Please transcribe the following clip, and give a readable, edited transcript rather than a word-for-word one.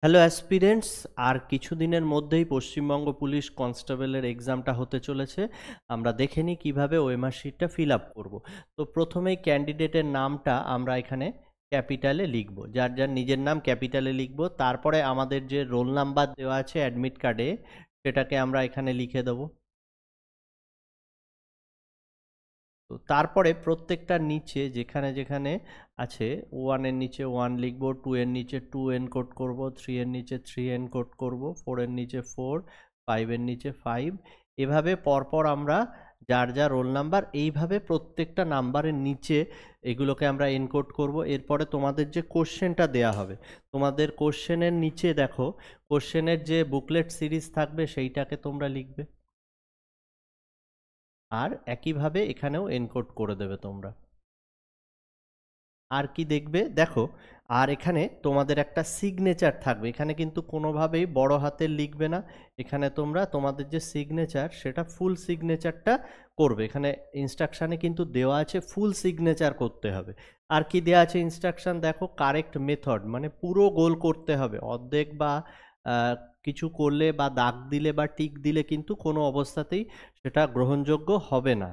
Hello aspirants, আর কিছুদিনের মধ্যেই Paschimbanga police কনস্টেবলের এক্সামটা হতে চলেছে। আমরা দেখে নিই কীভাবে ওএমআর শিটটা ফিল আপ করবো। তো প্রথমেই ক্যান্ডিডেটের নামটা আমরা এখানে ক্যাপিটালে লিখব, যার যার নিজের নাম ক্যাপিটালে লিখব। তারপরে আমাদের যে রোল নাম্বার দেওয়া আছে অ্যাডমিট কার্ডে, সেটাকে আমরা এখানে লিখে দেবো। তো তারপরে প্রত্যেকটার নিচে যেখানে যেখানে আছে, 1 এর নিচে 1 লিখব, 2 এর নিচে 2 এনকোড করব, 3 এর নিচে 3 এনকোড করব, 4 এর নিচে 4, 5 এর নিচে 5। এভাবে পরপর আমরা যার যা রোল নাম্বার এইভাবে প্রত্যেকটা নাম্বারের নিচে এগুলোকে আমরা এনকোড করব। এরপরে তোমাদের যে কোশ্চেনটা দেয়া হবে, তোমাদের কোশ্চেনের নিচে দেখো কোশ্চেনের যে বুকলেট সিরিজ থাকবে সেইটাকে তোমরা লিখবে, আর একইভাবে এখানেও এনকোড করে দেবে তোমরা। আর কি দেখবে দেখো, আর এখানে তোমাদের একটা সিগনেচার থাকবে। এখানে কিন্তু কোনোভাবেই বড় হাতের লিখবে না। এখানে তোমরা তোমাদের যে সিগনেচার সেটা ফুল সিগনেচারটা করবে। এখানে ইনস্ট্রাকশানে কিন্তু দেওয়া আছে ফুল সিগনেচার করতে হবে। আর কি দেওয়া আছে ইনস্ট্রাকশান দেখো, কারেক্ট মেথড মানে পুরো গোল করতে হবে। অর্ধেক বা কিছু করলে বা দাগ দিলে বা টিক দিলে কিন্তু কোনো অবস্থাতেই সেটা গ্রহণযোগ্য হবে না।